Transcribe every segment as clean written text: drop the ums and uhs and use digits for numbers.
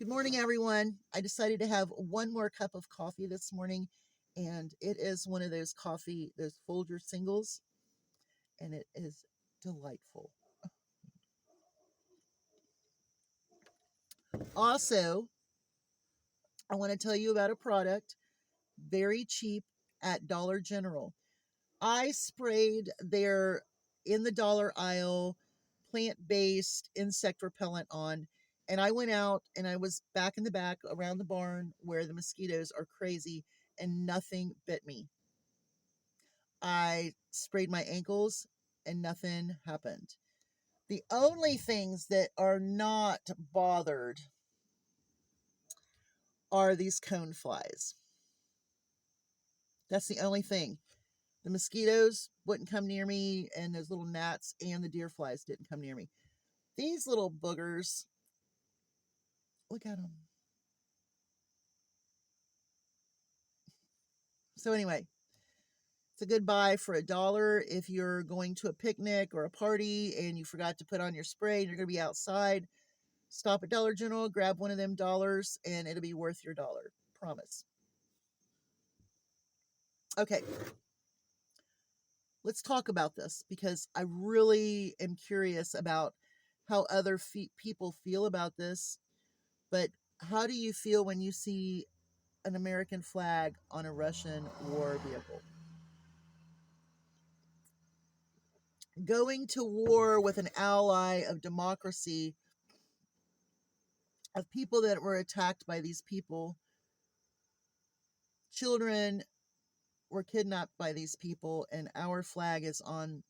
Good morning, everyone. I decided to have one more cup of coffee this morning, and it is one of those those Folger singles, and it is delightful. Also, I want to tell you about a product very cheap at Dollar General. I sprayed their in the dollar aisle plant-based insect repellent on, and I went out and I was back in the back around the barn where the mosquitoes are crazy, and nothing bit me. I sprayed my ankles and nothing happened. The only things that are not bothered are these cone flies. That's the only thing. The mosquitoes wouldn't come near me, and those little gnats and the deer flies didn't come near me. These little boogers, look at them. So anyway, it's a good buy for $1 if you're going to a picnic or a party and you forgot to put on your spray and you're going to be outside. Stop at Dollar General, grab one of them dollars, and it'll be worth your dollar. Promise. Okay, let's talk about this because I really am curious about how other people feel about this. But how do you feel when you see an American flag on a Russian war vehicle? Going to war with an ally of democracy, of people that were attacked by these people, children were kidnapped by these people, and our flag is on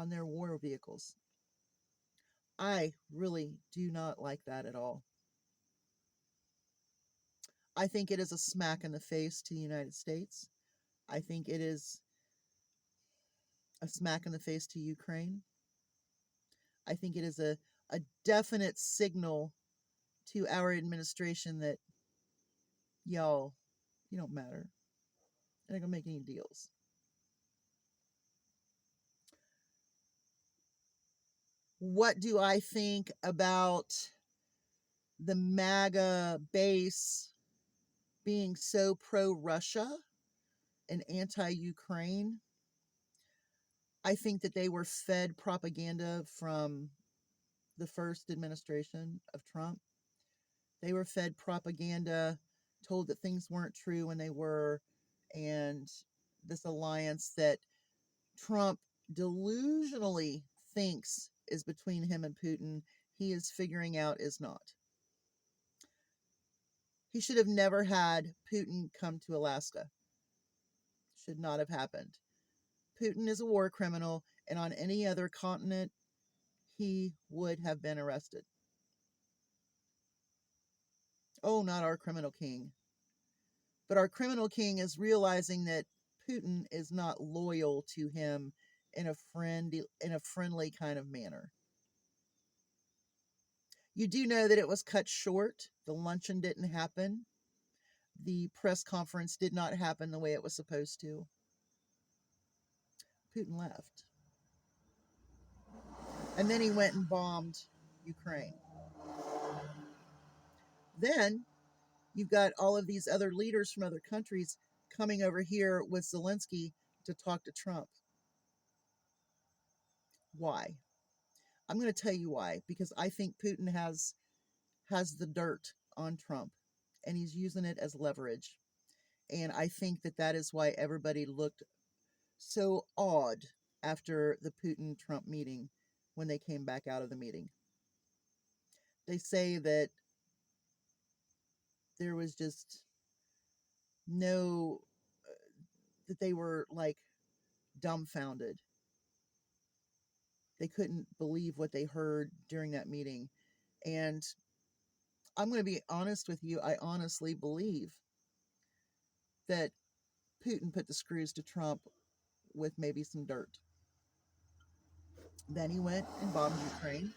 their war vehicles. I really do not like that at all. I think it is a smack in the face to the United States. I think it is a smack in the face to Ukraine. I think it is a definite signal to our administration that, y'all, you don't matter. They're not going to make any deals. What do I think about the MAGA base being so pro-Russia and anti-Ukraine? I think that they were fed propaganda from the first administration of Trump. They were fed propaganda, told that things weren't true when they were, and this alliance that Trump delusionally thinks is between him and Putin, he is figuring out is not. He should have never had Putin come to Alaska. Should not have happened. Putin is a war criminal, and on any other continent, he would have been arrested. Oh, not our criminal king. But our criminal king is realizing that Putin is not loyal to him in a friendly kind of manner. You do know that it was cut short. The luncheon didn't happen. The press conference did not happen the way it was supposed to. Putin left. And then he went and bombed Ukraine. Then you've got all of these other leaders from other countries coming over here with Zelensky to talk to Trump. Why? I'm going to tell you why. Because I think Putin has the dirt on Trump, and he's using it as leverage. And I think that that is why everybody looked so awed after the Putin-Trump meeting when they came back out of the meeting. They say that there was just no, that they were like dumbfounded. They couldn't believe what they heard during that meeting. And I'm going to be honest with you, I honestly believe that Putin put the screws to Trump with maybe some dirt. Then he went and bombed Ukraine.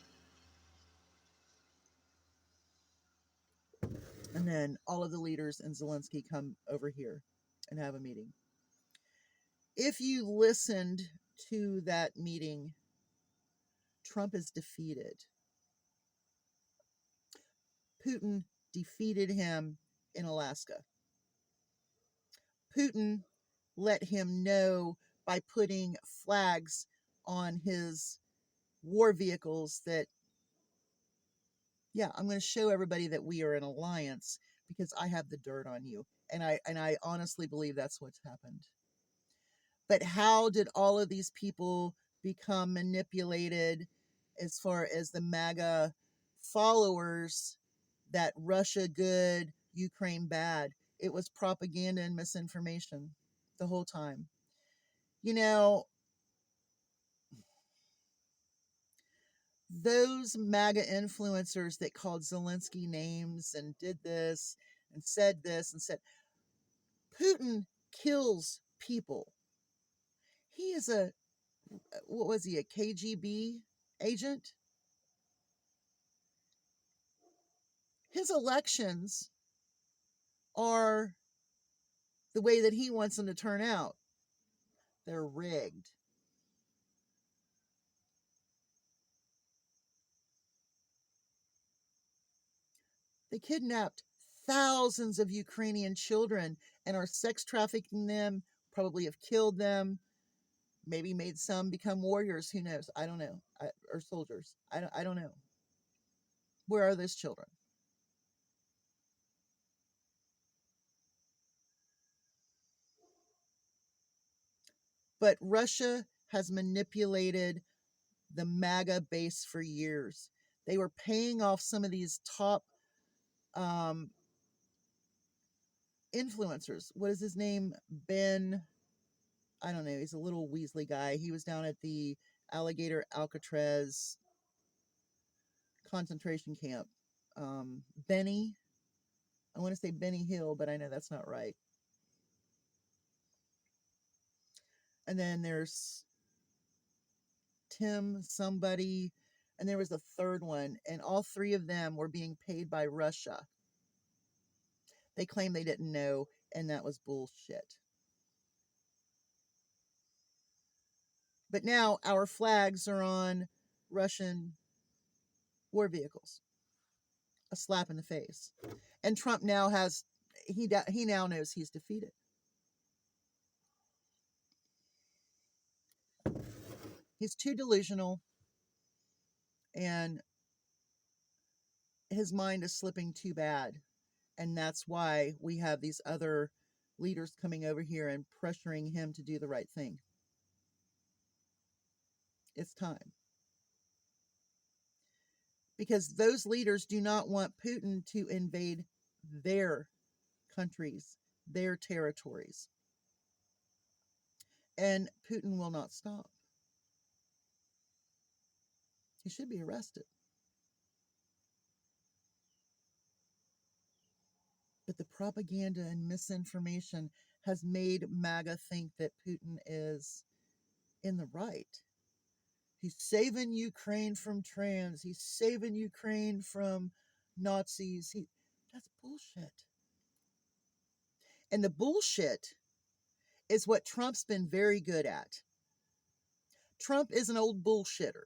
And then all of the leaders and Zelensky come over here and have a meeting. If you listened to that meeting, Trump is defeated. Putin defeated him in Alaska. Putin let him know by putting flags on his war vehicles that, yeah, I'm going to show everybody that we are an alliance because I have the dirt on you. And I honestly believe that's what's happened. But how did all of these people become manipulated as far as the MAGA followers, that Russia good, Ukraine bad? It was propaganda and misinformation the whole time. You know, those MAGA influencers that called Zelensky names and did this and said this and said, Putin kills people. He is what was he, a KGB agent? His elections are the way that he wants them to turn out. They're rigged. They kidnapped thousands of Ukrainian children and are sex trafficking them, probably have killed them, maybe made some become warriors. Who knows? I don't know. Or soldiers. I don't know. Where are those children? But Russia has manipulated the MAGA base for years. They were paying off some of these top um, influencers. What is his name? Ben, I don't know. He's a little Weasley guy. He was down at the Alligator Alcatraz concentration camp. Benny, I want to say Benny Hill, but I know that's not right. And then there's Tim somebody, and there was a third one, and all three of them were being paid by Russia. They claim they didn't know, and that was bullshit. But now our flags are on Russian war vehicles. A slap in the face. And Trump now has, he now knows he's defeated. He's too delusional, and his mind is slipping too bad. And that's why we have these other leaders coming over here and pressuring him to do the right thing. It's time. Because those leaders do not want Putin to invade their countries, their territories. And Putin will not stop. He should be arrested. But the propaganda and misinformation has made MAGA think that Putin is in the right. He's saving Ukraine from trans. He's saving Ukraine from Nazis. That's bullshit. And the bullshit is what Trump's been very good at. Trump is an old bullshitter.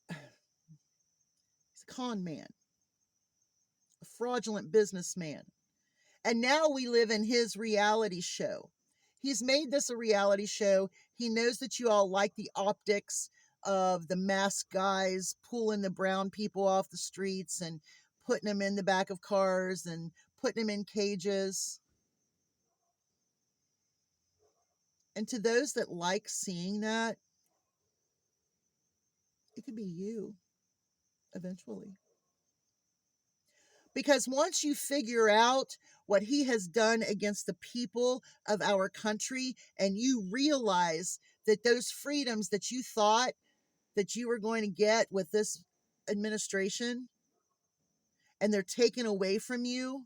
He's a con man, a fraudulent businessman. And now we live in his reality show. He's made this a reality show. He knows that you all like the optics of the masked guys pulling the brown people off the streets and putting them in the back of cars and putting them in cages. And to those that like seeing that, it could be you eventually. Because once you figure out what he has done against the people of our country, and you realize that those freedoms that you thought that you were going to get with this administration, and they're taken away from you,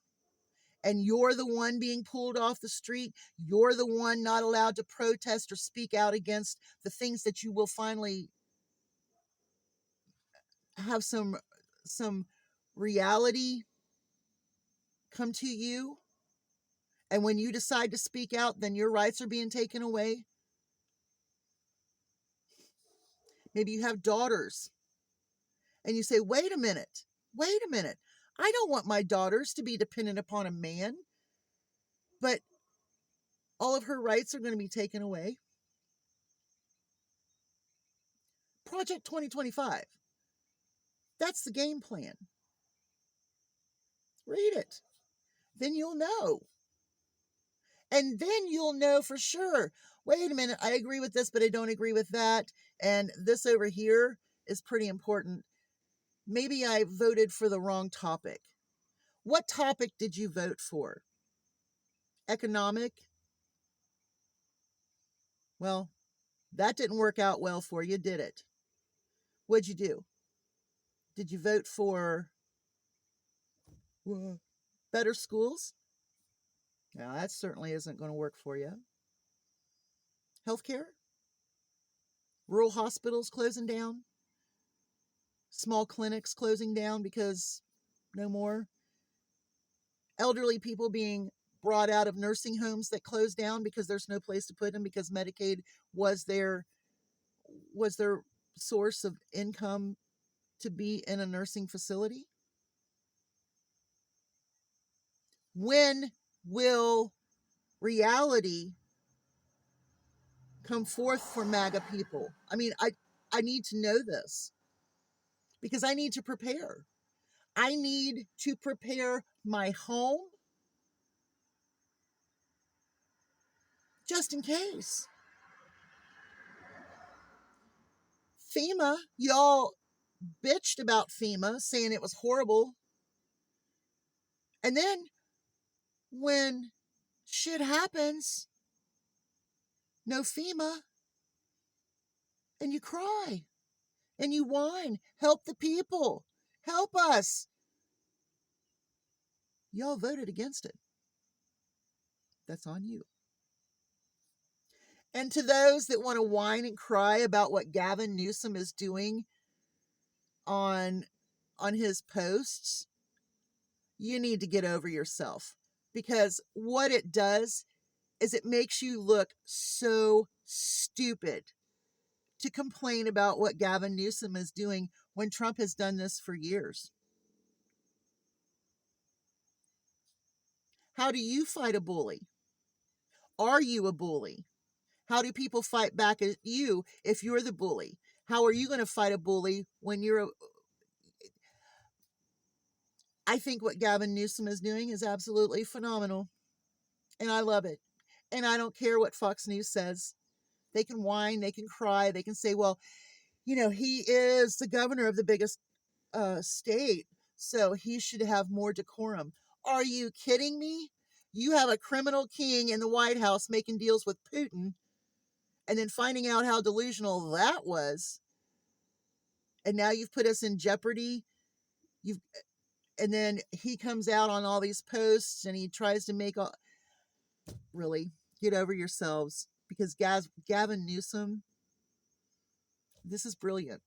and you're the one being pulled off the street, you're the one not allowed to protest or speak out against the things that you will finally have some reality come to you. And when you decide to speak out, then your rights are being taken away. Maybe you have daughters and you say, wait a minute, wait a minute. I don't want my daughters to be dependent upon a man, but all of her rights are going to be taken away. Project 2025. That's the game plan. Read it. Then you'll know. And then you'll know for sure. Wait a minute, I agree with this, but I don't agree with that. And this over here is pretty important. Maybe I voted for the wrong topic. What topic did you vote for? Economic? Well, that didn't work out well for you, did it? What'd you do? Did you vote for better schools? Now, that certainly isn't going to work for you. Healthcare? Rural hospitals closing down? Small clinics closing down because no more? Elderly people being brought out of nursing homes that closed down because there's no place to put them because Medicaid was their source of income to be in a nursing facility? When will reality come forth for MAGA people? I mean, I need to know this because I need to prepare. I need to prepare my home just in case. FEMA, y'all bitched about FEMA, saying it was horrible. And then when shit happens, no FEMA, and you cry and you whine, help the people, help us. Y'all voted against it. That's on you. And to those that want to whine and cry about what Gavin Newsom is doing on his posts, you need to get over yourself, because what it does is it makes you look so stupid to complain about what Gavin Newsom is doing when Trump has done this for years. How do you fight a bully? Are you a bully? How do people fight back at you if you're the bully? How are you going to fight a bully when you're I think what Gavin Newsom is doing is absolutely phenomenal, and I love it. And I don't care what Fox News says. They can whine, they can cry, they can say, well, he is the governor of the biggest state, so he should have more decorum. Are you kidding me? You have a criminal king in the White House making deals with Putin, and then finding out how delusional that was, and now you've put us in jeopardy. And then he comes out on all these posts and he tries to make really, get over yourselves, because Gavin Newsom, this is brilliant.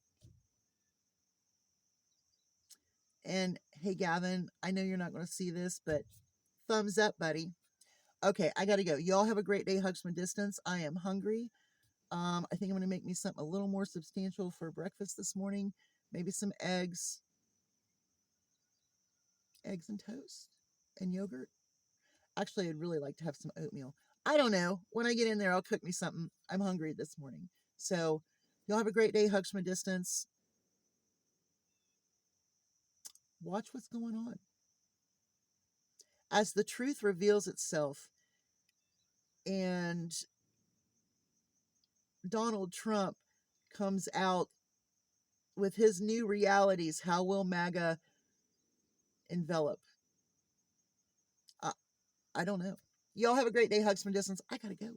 And hey, Gavin, I know you're not going to see this, but thumbs up, buddy. Okay, I got to go. Y'all have a great day. Hugs from a distance. I am hungry. I think I'm going to make me something a little more substantial for breakfast this morning. Maybe some eggs and toast and yogurt. Actually, I'd really like to have some oatmeal. I don't know. When I get in there, I'll cook me something. I'm hungry this morning. So y'all have a great day. Hugs from a distance. Watch what's going on. As the truth reveals itself and Donald Trump comes out with his new realities, how will MAGA envelop? I don't know. Y'all have a great day. Hugs from a distance. I got to go.